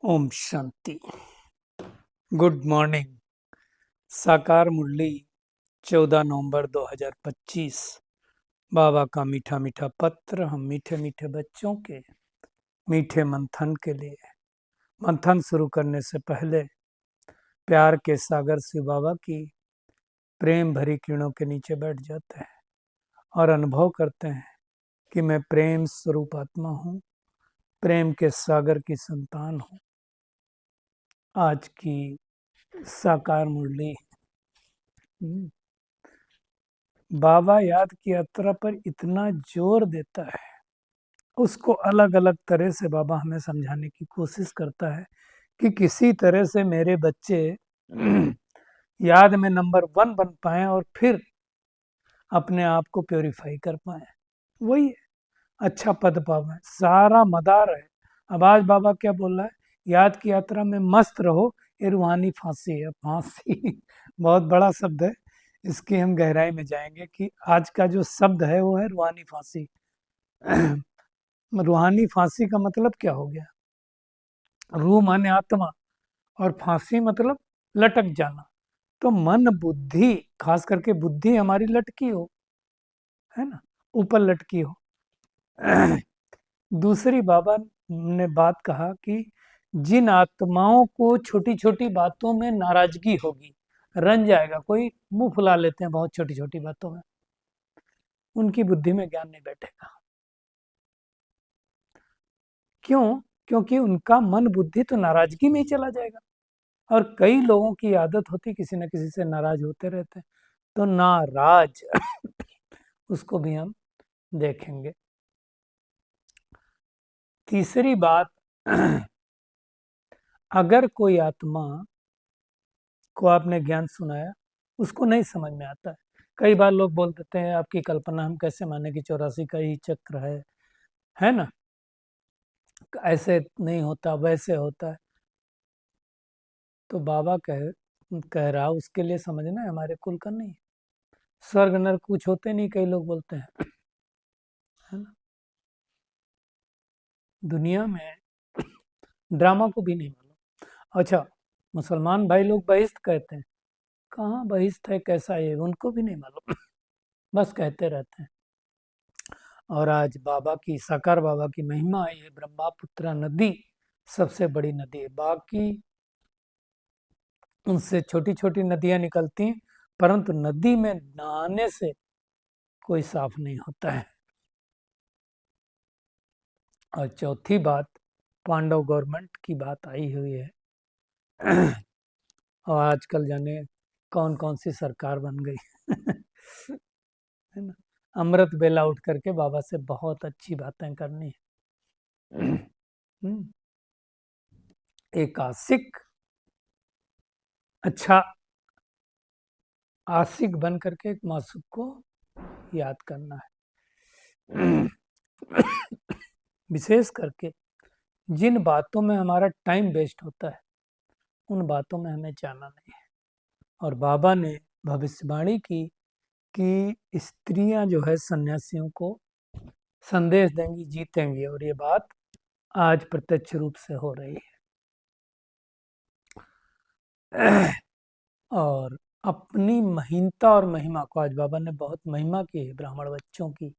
Om Shanti. Good morning. साकार मुरली 14 नवंबर 2025। बाबा का मीठा मीठा पत्र हम मीठे मीठे बच्चों के मीठे मंथन के लिए। मंथन शुरू करने से पहले प्यार के सागर शिव बाबा की प्रेम भरी किरणों के नीचे बैठ जाते हैं और अनुभव करते हैं कि मैं प्रेम स्वरूप आत्मा हूँ, प्रेम के सागर की संतान हूँ। आज की साकार मुरली बाबा याद की यात्रा पर इतना जोर देता है, उसको अलग अलग तरह से बाबा हमें समझाने की कोशिश करता है कि किसी तरह से मेरे बच्चे याद में नंबर 1 बन पाए और फिर अपने आप को प्योरीफाई कर पाए। वही अच्छा पद पावे, सारा मदार है। अब आज बाबा क्या बोल रहा है, याद की यात्रा में मस्त रहो, ये रूहानी फांसी है। फांसी बहुत बड़ा शब्द है, इसकी हम गहराई में जाएंगे कि आज का जो शब्द है वो है रूहानी फांसी। रूहानी फांसी का मतलब क्या हो गया? रूह माने आत्मा और फांसी मतलब लटक जाना। तो मन बुद्धि, खास करके बुद्धि हमारी लटकी हो, है ना, ऊपर लटकी हो। दूसरी बाबा ने बात कहा कि जिन आत्माओं को छोटी छोटी बातों में नाराजगी होगी, रंज जाएगा, कोई मुंह फुला लेते हैं बहुत छोटी छोटी बातों में, उनकी बुद्धि में ज्ञान नहीं बैठेगा। क्यों? क्योंकि उनका मन बुद्धि तो नाराजगी में ही चला जाएगा। और कई लोगों की आदत होती किसी न किसी से नाराज होते रहते हैं, तो नाराज उसको भी हम देखेंगे। तीसरी बात, अगर कोई आत्मा को आपने ज्ञान सुनाया, उसको नहीं समझ में आता है। कई बार लोग बोल देते हैं आपकी कल्पना हम कैसे माने कि 84 का ही चक्र है ना, ऐसे नहीं होता वैसे होता है। तो बाबा कह रहा उसके लिए समझना है हमारे कुल का नहीं। स्वर्ग नरक कुछ होते नहीं, कई लोग बोलते हैं, है ना। दुनिया में ड्रामा को भी नहीं मालूम। अच्छा, मुसलमान भाई लोग बहिश्त कहते हैं, कहाँ बहिश्त है, कैसा है, उनको भी नहीं मालूम। बस कहते रहते हैं। और आज बाबा की, साकार बाबा की महिमा है, ब्रह्मपुत्र नदी सबसे बड़ी नदी है। बाकी उनसे छोटी छोटी नदियां निकलती हैं, परंतु नदी में नहाने से कोई साफ नहीं होता है। और चौथी बात, पांडव गवर्नमेंट की बात आई हुई है। और आजकल जाने कौन कौन सी सरकार बन गई। है ना। अमृत बेला उठ करके बाबा से बहुत अच्छी बातें करनी है। एक आशिक, अच्छा आशिक बन करके एक मासूक को याद करना है। विशेष करके जिन बातों में हमारा टाइम वेस्ट होता है, उन बातों में हमें जाना नहीं है। और बाबा ने भविष्यवाणी की कि स्त्रियां जो है सन्यासियों को संदेश देंगी, जीतेंगी, और ये बात आज प्रत्यक्ष रूप से हो रही है। और अपनी महीनता और महिमा को, आज बाबा ने बहुत महिमा की है ब्राह्मण बच्चों की,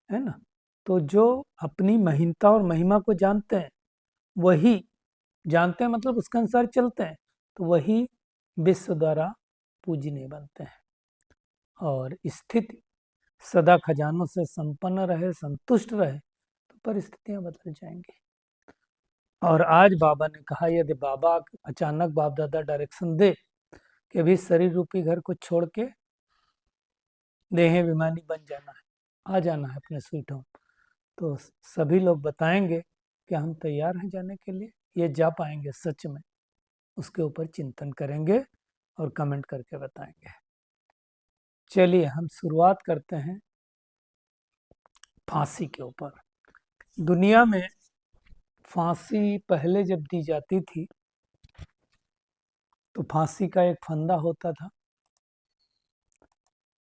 है ना। तो जो अपनी महीनता और महिमा को जानते हैं, वही जानते हैं मतलब उसके अनुसार चलते हैं, तो वही विश्व द्वारा पूजनीय बनते हैं। और स्थिति सदा खजानों से संपन्न रहे, संतुष्ट रहे, तो परिस्थितियां बदल जाएंगी। और आज बाबा ने कहा यदि बाबा अचानक बाप दादा डायरेक्शन दे कि अभी शरीर रूपी घर को छोड़ के देह विमानी बन जाना है, आ जाना है अपने स्वीट होम, तो सभी लोग बताएंगे कि हम तैयार हैं जाने के लिए। ये जा पाएंगे सच में, उसके ऊपर चिंतन करेंगे और कमेंट करके बताएंगे। चलिए हम शुरुआत करते हैं फांसी के ऊपर। दुनिया में फांसी पहले जब दी जाती थी तो फांसी का एक फंदा होता था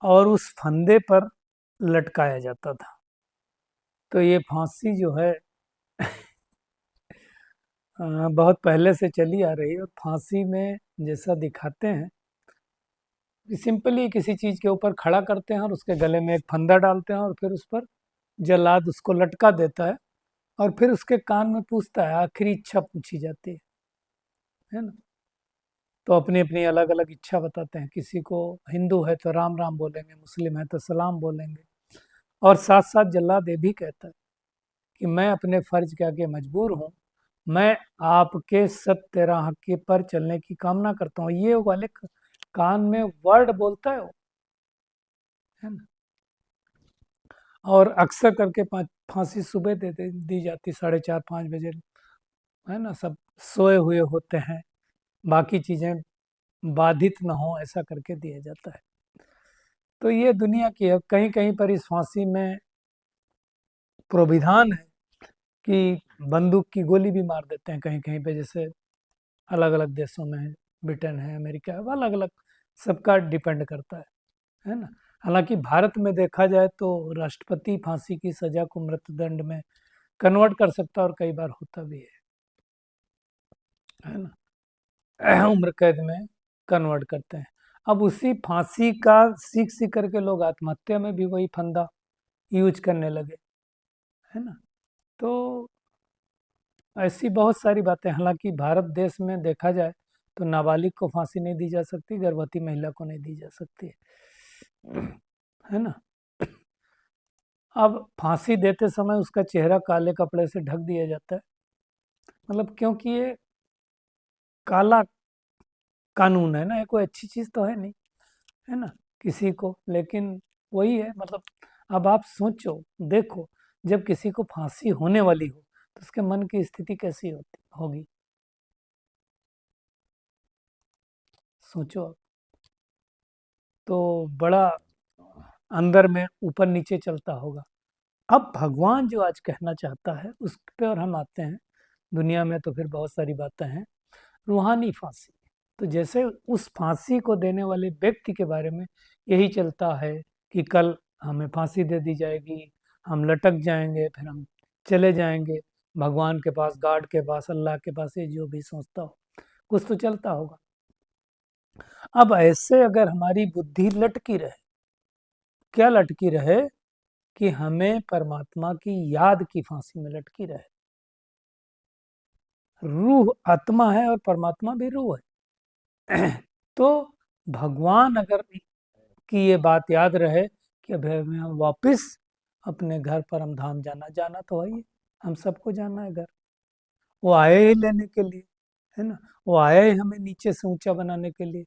और उस फंदे पर लटकाया जाता था। तो ये फांसी जो है बहुत पहले से चली आ रही है। और फांसी में जैसा दिखाते हैं कि सिंपली किसी चीज़ के ऊपर खड़ा करते हैं और उसके गले में एक फंदा डालते हैं और फिर उस पर जल्लाद उसको लटका देता है और फिर उसके कान में पूछता है, आखिरी इच्छा पूछी जाती है ना। तो अपनी अपनी अलग अलग इच्छा बताते हैं, किसी को हिंदू है तो राम राम बोलेंगे, मुस्लिम है तो सलाम बोलेंगे। और साथ साथ जल्लाद ये भी कहता है कि मैं अपने फर्ज के आगे मजबूर हूँ, मैं आपके सत्य राह के पर चलने की कामना करता हूँ। ये वाले कान में वर्ड बोलता है वो, है ना। और अक्सर करके फांसी सुबह दी जाती 4:30-5 बजे, है ना। सब सोए हुए होते हैं, बाकी चीजें बाधित न हो, ऐसा करके दिया जाता है। तो ये दुनिया की है। कहीं कहीं पर इस फांसी में प्रोविधान है कि बंदूक की गोली भी मार देते हैं कहीं कहीं पे, जैसे अलग अलग देशों में है, ब्रिटेन है, अमेरिका है, अलग अलग सबका डिपेंड करता है ना। हालांकि भारत में देखा जाए तो राष्ट्रपति फांसी की सजा को मृत्युदंड में कन्वर्ट कर सकता है और कई बार होता भी है ना। उम्र कैद में कन्वर्ट करते हैं। अब उसी फांसी का सीख सीख करके लोग आत्महत्या में भी वही फंदा यूज करने लगे, है ना। तो ऐसी बहुत सारी बातें। हालांकि भारत देश में देखा जाए तो नाबालिग को फांसी नहीं दी जा सकती, गर्भवती महिला को नहीं दी जा सकती, है ना। अब फांसी देते समय उसका चेहरा काले कपड़े से ढक दिया जाता है, मतलब क्योंकि ये काला कानून है ना, ये कोई अच्छी चीज तो है नहीं, है ना, किसी को। लेकिन वही है, मतलब अब आप सोचो, देखो, जब किसी को फांसी होने वाली हो तो उसके मन की स्थिति कैसी होती होगी, सोचो आप। तो बड़ा अंदर में ऊपर नीचे चलता होगा। अब भगवान जो आज कहना चाहता है उस पे और हम आते हैं। दुनिया में तो फिर बहुत सारी बातें हैं। रूहानी फांसी, तो जैसे उस फांसी को देने वाले व्यक्ति के बारे में यही चलता है कि कल हमें फांसी दे दी जाएगी, हम लटक जाएंगे, फिर हम चले जाएंगे भगवान के पास, गॉड के पास, अल्लाह के पास, ये जो भी सोचता हो, कुछ तो चलता होगा। अब ऐसे अगर हमारी बुद्धि लटकी रहे, क्या लटकी रहे, कि हमें परमात्मा की याद की फांसी में लटकी रहे। रूह आत्मा है और परमात्मा भी रूह है। तो भगवान अगर की ये बात याद रहे कि अब हमें वापस अपने घर परम धाम जाना, जाना तो है ही, हम सबको जाना है घर। वो आए ही लेने के लिए, है ना। वो आए ही हमें नीचे से ऊंचा बनाने के लिए।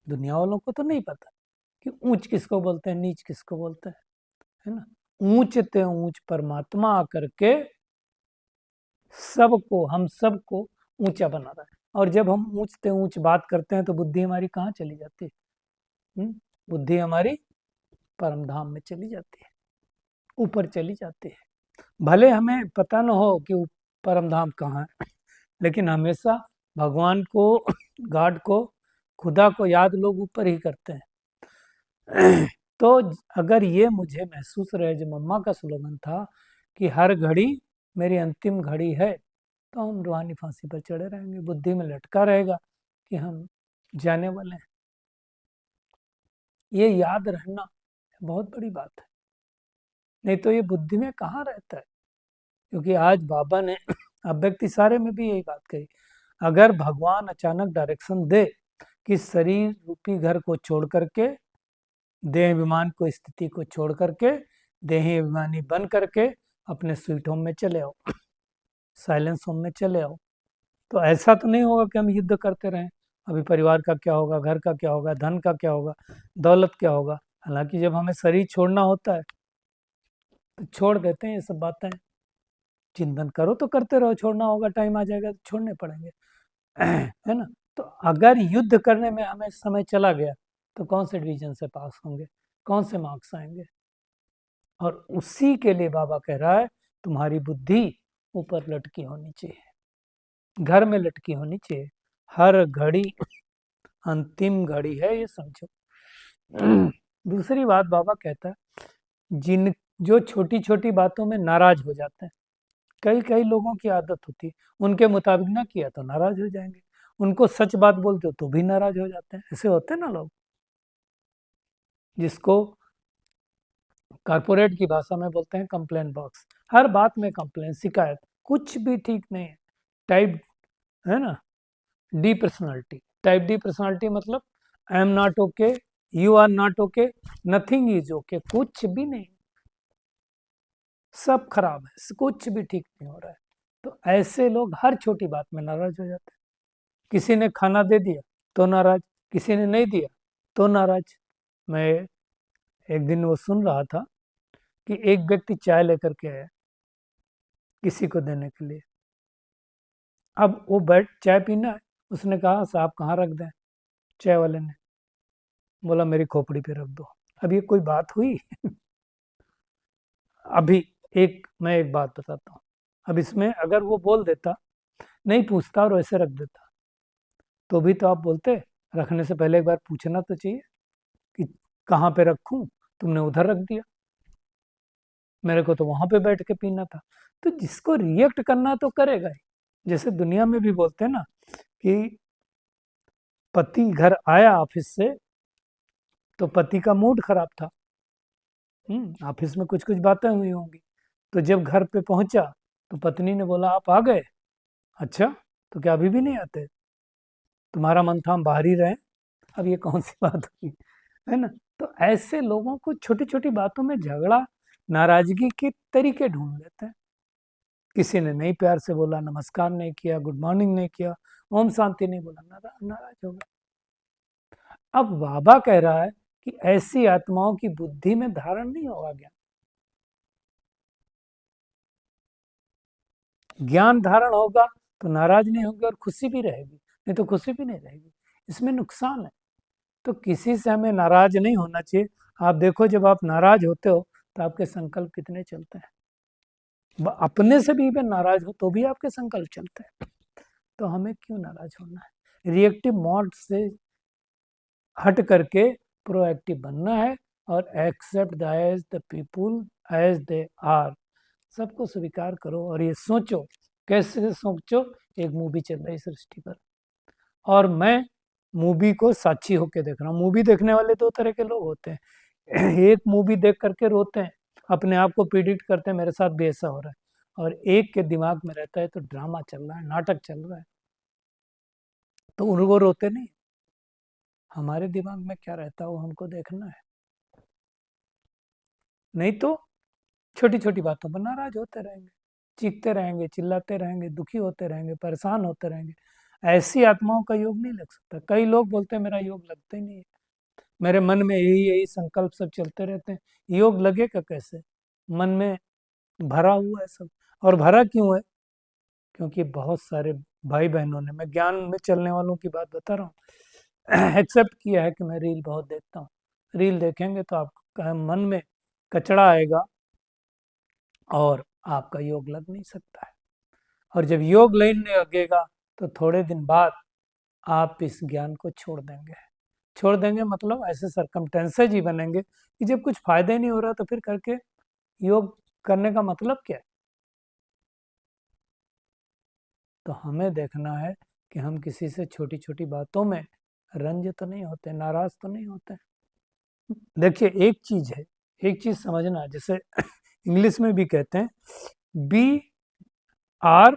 दुनिया वालों को तो नहीं पता कि ऊंच किसको बोलते हैं, नीच किसको बोलते हैं, है ना। ऊंच ते ऊंच परमात्मा आकर के सबको, हम सबको ऊंचा बना रहा है। और जब हम ऊंच ते ऊंच बात करते हैं तो बुद्धि हमारी कहाँ चली जाती है? बुद्धि हमारी परम धाम में चली जाती है, ऊपर चली जाती है। भले हमें पता न हो कि परम धाम कहाँ है, लेकिन हमेशा भगवान को, गॉड को, खुदा को याद लोग ऊपर ही करते हैं। तो अगर ये मुझे महसूस रहे, जो मम्मा का स्लोगन था कि हर घड़ी मेरी अंतिम घड़ी है, तो हम रूहानी फांसी पर चढ़े रहेंगे। बुद्धि में लटका रहेगा कि हम जाने वाले हैं। ये याद रहना बहुत बड़ी बात है, नहीं तो ये बुद्धि में कहाँ रहता है। क्योंकि आज बाबा ने अव्यक्ति सारे में भी यही बात कही, अगर भगवान अचानक डायरेक्शन दे कि शरीर रूपी घर को छोड़ करके, देह अभिमान को, स्थिति को छोड़ करके, देही अभिमानी बन करके अपने स्वीट होम में चले आओ, साइलेंस होम में चले आओ, तो ऐसा तो नहीं होगा कि हम युद्ध करते रहें, अभी परिवार का क्या होगा, घर का क्या होगा, धन का क्या होगा, दौलत क्या होगा। हालांकि जब हमें शरीर छोड़ना होता है तो छोड़ देते हैं ये सब बातें। चिंतन करो तो करते रहो, छोड़ना होगा, टाइम आ जाएगा तो छोड़ने पड़ेंगे, है ना। तो अगर युद्ध करने में हमें समय चला गया तो कौन से डिवीजन से पास होंगे, कौन से मार्क्स आएंगे। और उसी के लिए बाबा कह रहा है, तुम्हारी बुद्धि ऊपर लटकी होनी चाहिए, घर में लटकी होनी चाहिए। हर घड़ी अंतिम घड़ी है, ये समझो। दूसरी बात बाबा कहता है, जिन जो छोटी छोटी बातों में नाराज हो जाते हैं, कई कई लोगों की आदत होती है, उनके मुताबिक ना किया तो नाराज हो जाएंगे, उनको सच बात बोलते हो तो भी नाराज हो जाते हैं। ऐसे होते हैं ना लोग, जिसको कॉर्पोरेट की भाषा में बोलते हैं कंप्लेंट बॉक्स। हर बात में कंप्लेंट, शिकायत, कुछ भी ठीक नहीं है। टाइप, है ना, D personality. Type D personality मतलब I am not okay, you are not okay, nothing is okay, कुछ भी नहीं, सब खराब है, कुछ भी ठीक नहीं हो रहा है। तो ऐसे लोग हर छोटी बात में नाराज हो जाते हैं। किसी ने खाना दे दिया तो नाराज, किसी ने नहीं दिया तो नाराज। मैं एक दिन वो सुन रहा था कि एक व्यक्ति चाय लेकर के आया किसी को देने के लिए। अब वो बैठ चाय पीना है, उसने कहा साहब कहाँ रख दें, चाय वाले ने बोला मेरी खोपड़ी पे रख दो। अब ये कोई बात हुई? अभी मैं एक बात बताता हूँ। अब इसमें अगर वो बोल देता, नहीं पूछता और वैसे रख देता, तो भी तो आप बोलते, रखने से पहले एक बार पूछना तो चाहिए कि कहाँ पे रखूं, तुमने उधर रख दिया, मेरे को तो वहां पे बैठ के पीना था। तो जिसको रिएक्ट करना तो करेगा ही। जैसे दुनिया में भी बोलते हैं ना कि पति घर आया ऑफिस से तो पति का मूड खराब था। ऑफिस में कुछ कुछ बातें हुई होंगी, तो जब घर पे पहुंचा तो पत्नी ने बोला आप आ गए, अच्छा तो क्या अभी भी नहीं आते, तुम्हारा मन था हम बाहर ही रहें। अब ये कौन सी बात हुई, है ना। तो ऐसे लोगों को छोटी छोटी बातों में झगड़ा, नाराजगी के तरीके ढूंढ लेते हैं। किसी ने नहीं प्यार से बोला, नमस्कार नहीं किया, गुड मॉर्निंग नहीं किया, ओम शांति नहीं बोला, नाराज हो गए। अब बाबा कह रहा है कि ऐसी आत्माओं की बुद्धि में धारण नहीं होगा ज्ञान। ज्ञान धारण होगा तो नाराज नहीं होगी और खुशी भी रहेगी, नहीं तो खुशी भी नहीं रहेगी। इसमें नुकसान है। तो किसी से हमें नाराज नहीं होना चाहिए। आप देखो जब आप नाराज होते हो तो आपके संकल्प कितने चलते हैं। अपने से भी नाराज हो तो भी आपके संकल्प चलते हैं। तो हमें क्यों नाराज होना है। रिएक्टिव मोड से हट करके प्रोएक्टिव बनना है और accept the as the people as they are. सबको स्वीकार करो और ये सोचो, कैसे सोचो, एक मूवी चल रही सृष्टि पर और मैं मूवी को साक्षी होकर देख रहा हूँ। मूवी देखने वाले दो तरह के लोग होते हैं। एक मूवी देख करके रोते हैं, अपने आप को प्रिडिक्ट करते हैं मेरे साथ भी ऐसा हो रहा है, और एक के दिमाग में रहता है तो ड्रामा चल रहा है, नाटक चल रहा है, तो उनको रोते नहीं। हमारे दिमाग में क्या रहता है वो हमको देखना है। नहीं तो छोटी छोटी बातों पर नाराज होते रहेंगे, चीखते रहेंगे, चिल्लाते रहेंगे, दुखी होते रहेंगे, परेशान होते रहेंगे। ऐसी आत्माओं का योग नहीं लग सकता। कई लोग बोलते हैं मेरा योग लगता ही नहीं है, मेरे मन में यही यही संकल्प सब चलते रहते हैं। योग लगेगा कैसे, मन में भरा हुआ है सब। और भरा क्यों है, क्योंकि बहुत सारे भाई बहनों ने, मैं ज्ञान में चलने वालों की बात बता रहा हूँ, एक्सेप्ट किया है कि मैं रील बहुत देखता हूँ। रील देखेंगे तो आपका मन में कचड़ा आएगा और आपका योग लग नहीं सकता है। और जब योग लगने लगेगा तो थोड़े दिन बाद आप इस ज्ञान को छोड़ देंगे। छोड़ देंगे मतलब ऐसे सरकमटेंसेज ही बनेंगे कि जब कुछ फायदा ही नहीं हो रहा तो फिर करके योग करने का मतलब क्या है। तो हमें देखना है कि हम किसी से छोटी छोटी बातों में रंज तो नहीं होते, नाराज तो नहीं होते। देखिए एक चीज है, एक चीज समझना, जैसे इंग्लिश में भी कहते हैं be are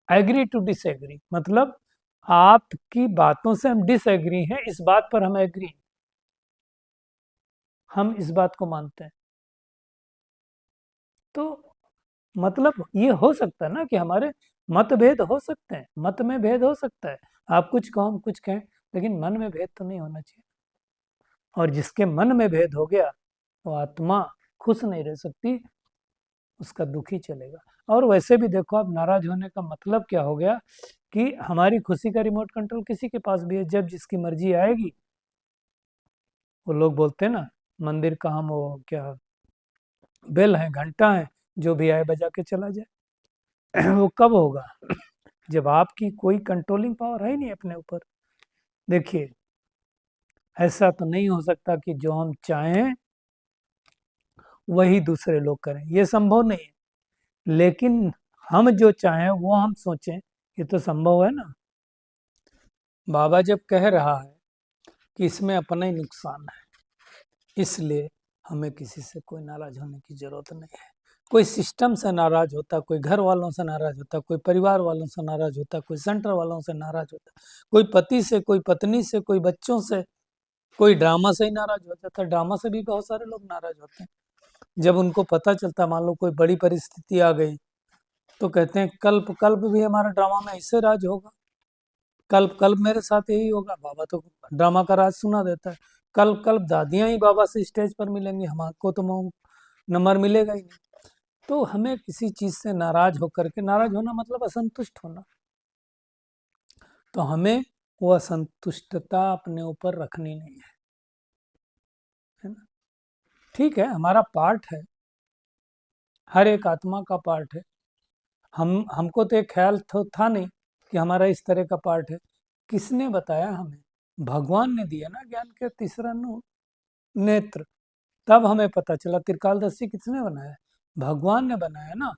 agree to disagree, मतलब आपकी बातों से हम डिसएग्री हैं, इस बात पर हम एग्री, हम इस बात को मानते हैं। तो मतलब ये हो सकता है ना कि हमारे मतभेद हो सकते हैं, मत में भेद हो सकता है, आप कुछ कहो हम कुछ कहें, लेकिन मन में भेद तो नहीं होना चाहिए। और जिसके मन में भेद हो गया वो आत्मा खुश नहीं रह सकती, उसका दुख ही चलेगा। और वैसे भी देखो आप, नाराज होने का मतलब क्या हो गया कि हमारी खुशी का रिमोट कंट्रोल किसी के पास भी है, जब जिसकी मर्जी आएगी। वो लोग बोलते हैं ना, मंदिर का हम वो क्या बेल है, घंटा है, जो भी आए बजा के चला जाए। वो कब होगा, जब आपकी कोई कंट्रोलिंग पावर है ही नहीं अपने ऊपर। देखिए ऐसा तो नहीं हो सकता कि जो हम चाहें वही दूसरे लोग करें, ये संभव नहीं है। लेकिन हम जो चाहें वो हम सोचें, ये तो संभव है ना। बाबा जब कह रहा है कि इसमें अपना ही नुकसान है, इसलिए हमें किसी से कोई नाराज होने की जरूरत नहीं है। कोई सिस्टम से नाराज होता, कोई घर वालों से नाराज होता, कोई परिवार वालों से नाराज होता, कोई सेंटर वालों से नाराज होता, कोई पति से, कोई पत्नी से, कोई बच्चों से, कोई ड्रामा से ही नाराज हो जाता। ड्रामा से भी बहुत सारे लोग नाराज होते हैं। जब उनको पता चलता, मान लो कोई बड़ी परिस्थिति आ गई, तो कहते हैं कल्प कल्प भी हमारा ड्रामा में ऐसे राज होगा, कल्प कल्प मेरे साथ यही होगा। बाबा तो ड्रामा का राज सुना देता है। कल्प कल्प दादियां ही बाबा से स्टेज पर मिलेंगी, हमको तो नंबर मिलेगा ही नहीं। तो हमें किसी चीज से नाराज होकर के, नाराज होना मतलब असंतुष्ट होना, तो हमें वो असंतुष्टता अपने ऊपर रखनी नहीं है ना। ठीक है, हमारा पार्ट है, हर एक आत्मा का पार्ट है। हमको तो एक ख्याल था नहीं कि हमारा इस तरह का पार्ट है। किसने बताया हमें? भगवान ने दिया ना ज्ञान के तीसरा नेत्र। तब हमें पता चला। त्रिकालदर्शी किसने बनाया? भगवान ने बनाया ना।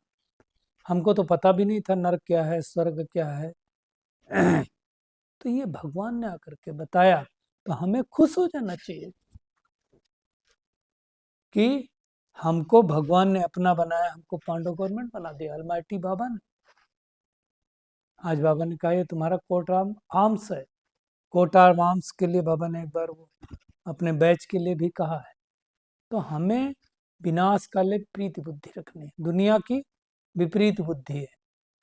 हमको तो पता भी नहीं था नरक क्या है, स्वर्ग क्या है। तो ये भगवान ने आकर के बताया, तो हमें खुश हो जाना चाहिए कि हमको भगवान ने अपना बनाया, हमको पांडव गवर्नमेंट बना दिया अलमाइटी बाबा ने। आज बाबा ने कहा ये तुम्हारा कोट आर्म्स है। कोट आर्म्स के लिए बाबा ने एक बार वो अपने बैच के लिए भी कहा है। तो हमें विनाश काले प्रीति बुद्धि रखनी है। दुनिया की विपरीत बुद्धि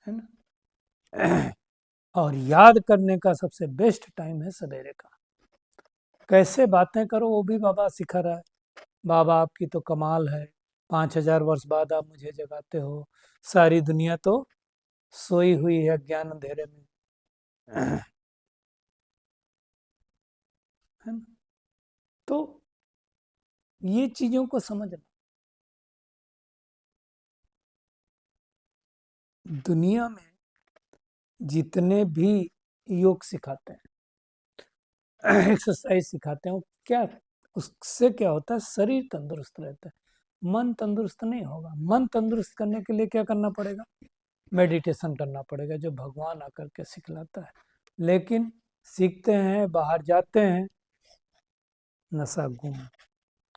है ना। और याद करने का सबसे बेस्ट टाइम है सवेरे का। कैसे बातें करो वो भी बाबा सिखा रहा है। बाबा आपकी तो कमाल है, 5000 वर्ष बाद आप मुझे जगाते हो, सारी दुनिया तो सोई हुई है ज्ञान अंधेरे में। है ना। तो ये चीजों को समझना। दुनिया में जितने भी योग सिखाते हैं, एक्सरसाइज सिखाते हैं, वो क्या, उससे क्या होता है? शरीर तंदुरुस्त रहता है, मन तंदुरुस्त नहीं होगा। मन तंदुरुस्त करने के लिए क्या करना पड़ेगा? मेडिटेशन करना पड़ेगा, जो भगवान आकर के सिखलाता है। लेकिन सीखते हैं, बाहर जाते हैं, नशा गुम,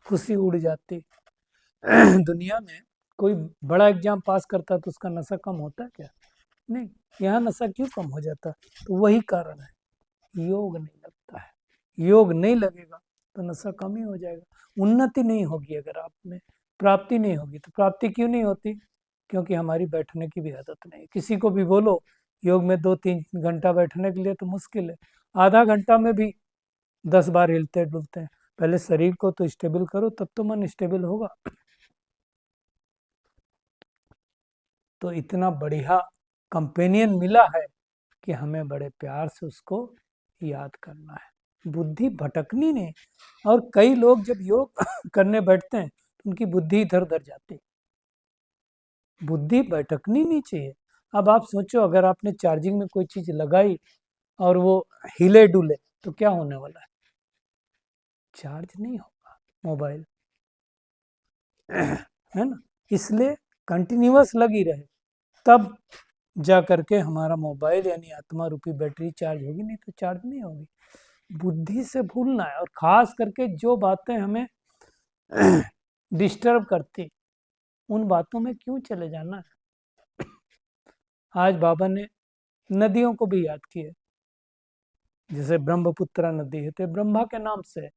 खुशी उड़ जाती। दुनिया में कोई बड़ा एग्जाम पास करता है तो उसका नशा कम होता है क्या? नहीं। यहाँ नशा क्यों कम हो जाता है? तो वही कारण है, योग नहीं लगता है। योग नहीं लगेगा तो नशा कम ही हो जाएगा। उन्नति नहीं होगी, अगर आप में प्राप्ति नहीं होगी। तो प्राप्ति क्यों नहीं होती? क्योंकि हमारी बैठने की भी आदत नहीं। किसी को भी बोलो योग में 2-3 घंटा बैठने के लिए, तो मुश्किल है। आधा घंटा में भी 10 बार हिलते डुलते हैं। पहले शरीर को तो स्टेबल करो, तब तो मन स्टेबल होगा। तो इतना बढ़िया कंपेनियन मिला है कि हमें बड़े प्यार से उसको याद करना है। बुद्धि भटकनी नहीं। और कई लोग जब योग करने बैठते हैं तो उनकी बुद्धि इधर उधर जाती है। बुद्धि भटकनी नहीं चाहिए। अब आप सोचो, अगर आपने चार्जिंग में कोई चीज लगाई और वो हिले डुले, तो क्या होने वाला है? चार्ज नहीं होगा मोबाइल। है ना। इसलिए कंटिन्यूअस लगी रहे, तब जा करके हमारा मोबाइल यानी आत्मा रूपी बैटरी चार्ज होगी, नहीं तो चार्ज नहीं होगी। बुद्धि से भूलना है। और खास करके जो बातें हमें डिस्टर्ब करती, उन बातों में क्यों चले जाना है। आज बाबा ने नदियों को भी याद किया। जैसे ब्रह्मपुत्रा नदी है तो ब्रह्मा के नाम से है।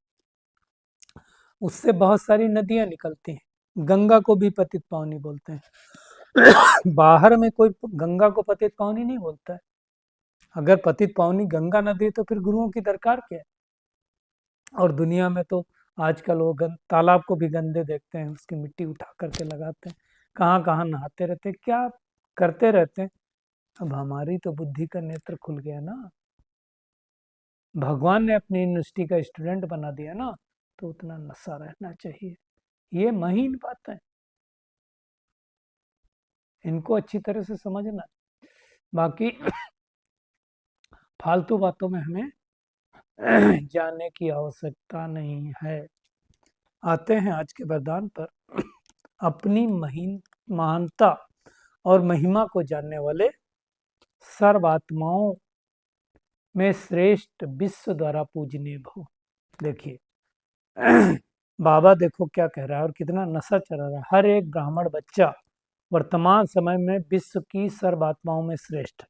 उससे बहुत सारी नदियां निकलती हैं। गंगा को भी पतित पावनी बोलते हैं। बाहर में कोई गंगा को पतित पावनी नहीं बोलता है। अगर पतित पावनी गंगा नदी है तो फिर गुरुओं की दरकार क्या है? और दुनिया में तो आजकल वो तालाब को भी गंदे देखते हैं, उसकी मिट्टी उठा करके लगाते हैं, कहाँ कहाँ नहाते रहते हैं, क्या करते रहते हैं। अब हमारी तो बुद्धि का नेत्र खुल गया ना। भगवान ने अपनी यूनिवर्सिटी का स्टूडेंट बना दिया ना, तो उतना नशा रहना चाहिए। ये महीन बात है, इनको अच्छी तरह से समझना। बाकी फालतू बातों में हमें जाने की आवश्यकता नहीं है। आते हैं आज के वरदान पर। अपनी महानता और महिमा को जानने वाले सर्वात्माओं में श्रेष्ठ विश्व द्वारा पूजनीय भव। देखिए बाबा देखो क्या कह रहा है और कितना नशा चला रहा है। हर एक ब्राह्मण बच्चा वर्तमान समय में विश्व की सर्वात्माओं में श्रेष्ठ,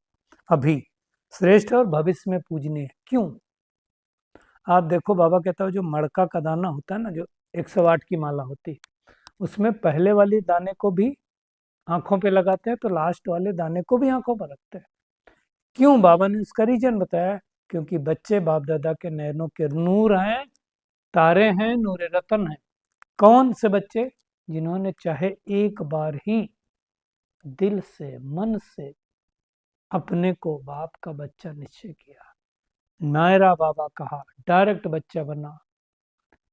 अभी श्रेष्ठ और भविष्य में पूजनीय। क्यों? आप देखो बाबा कहता है जो मड़का का दाना होता है ना, जो 108 की माला होती है, उसमें पहले वाली दाने को भी आंखों पे लगाते हैं तो लास्ट वाले दाने को भी आंखों पर रखते हैं। क्यों? बाबा ने उसका रीजन बताया, क्योंकि बच्चे बाप दादा के नयनों के नूर हैं, तारे हैं, नूर रतन हैं। कौन से बच्चे? जिन्होंने चाहे एक बार ही दिल से मन से अपने को बाप का बच्चा निश्चय किया, मेरा बाबा कहा, डायरेक्ट बच्चा बना,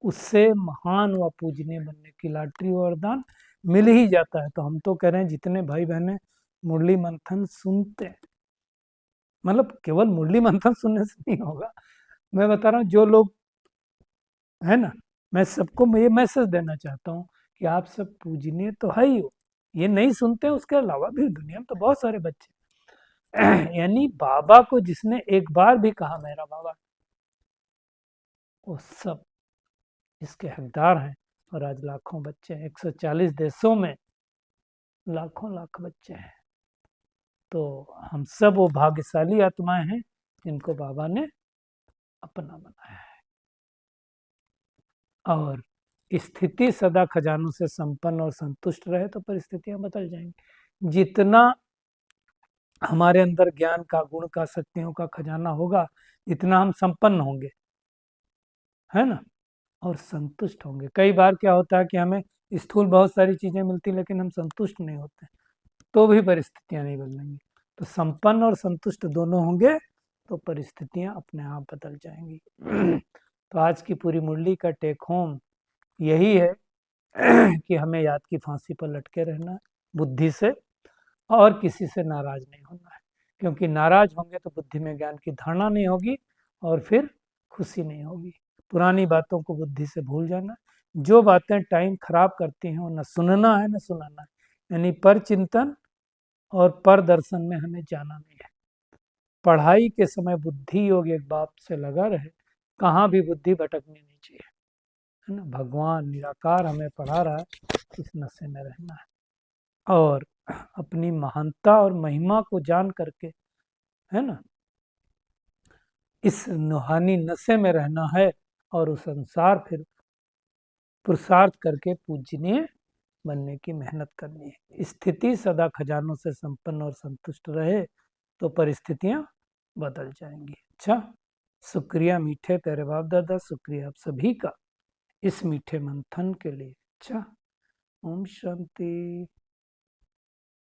उससे महान व पूजनीय बनने की लॉटरी वरदान मिल ही जाता है। तो हम तो कह रहे हैं जितने भाई बहने मुरली मंथन सुनते हैं, मतलब केवल मुरली मंथन सुनने से नहीं होगा, मैं बता रहा हूँ जो लोग है ना, मैं सबको ये मैसेज देना चाहता हूँ कि आप सब पूजनीय तो है ही हो। ये नहीं सुनते, उसके अलावा भी दुनिया में तो बहुत सारे बच्चे यानी बाबा को जिसने एक बार भी कहा मेरा बाबा, वो सब इसके हकदार हैं। और आज लाखों बच्चे हैं, 140 देशों में लाखों लाख बच्चे हैं। तो हम सब वो भाग्यशाली आत्माएं हैं जिनको बाबा ने अपना बनाया है। और स्थिति सदा खजानों से संपन्न और संतुष्ट रहे तो परिस्थितियां बदल जाएंगी। जितना हमारे अंदर ज्ञान का, गुण का, शक्तियों का खजाना होगा, जितना हम संपन्न होंगे, है ना, और संतुष्ट होंगे। कई बार क्या होता है कि हमें स्थूल बहुत सारी चीजें मिलती लेकिन हम संतुष्ट नहीं होते, तो भी परिस्थितियां नहीं बदलेंगी। तो संपन्न और संतुष्ट दोनों होंगे तो परिस्थितियां अपने आप बदल जाएंगी। तो आज की पूरी मुरली का टेक होम यही है कि हमें याद की फांसी पर लटके रहना है बुद्धि से, और किसी से नाराज नहीं होना है, क्योंकि नाराज होंगे तो बुद्धि में ज्ञान की धारणा नहीं होगी और फिर खुशी नहीं होगी। पुरानी बातों को बुद्धि से भूल जाना, जो बातें टाइम खराब करती हैं वो न सुनना है न सुनाना है, यानी पर चिंतन और पर दर्शन में हमें जाना नहीं है। पढ़ाई के समय बुद्धि योग एक बाप से लगा रहे, कहाँ भी बुद्धि भटकनी नहीं चाहिए, है ना। भगवान निराकार हमें पढ़ा रहा है, इस नशे में रहना है और अपनी महानता और महिमा को जान करके, है ना, इस रूहानी नशे में रहना है और उस अनुसार फिर पुरुषार्थ करके पूजनीय बनने की मेहनत करनी है। स्थिति सदा खजानों से संपन्न और संतुष्ट रहे तो परिस्थितियां बदल जाएंगी। अच्छा, शुक्रिया मीठे प्यारे बाप दादा, शुक्रिया आप सभी का इस मीठे मंथन के लिए। अच्छा, ओम शांति।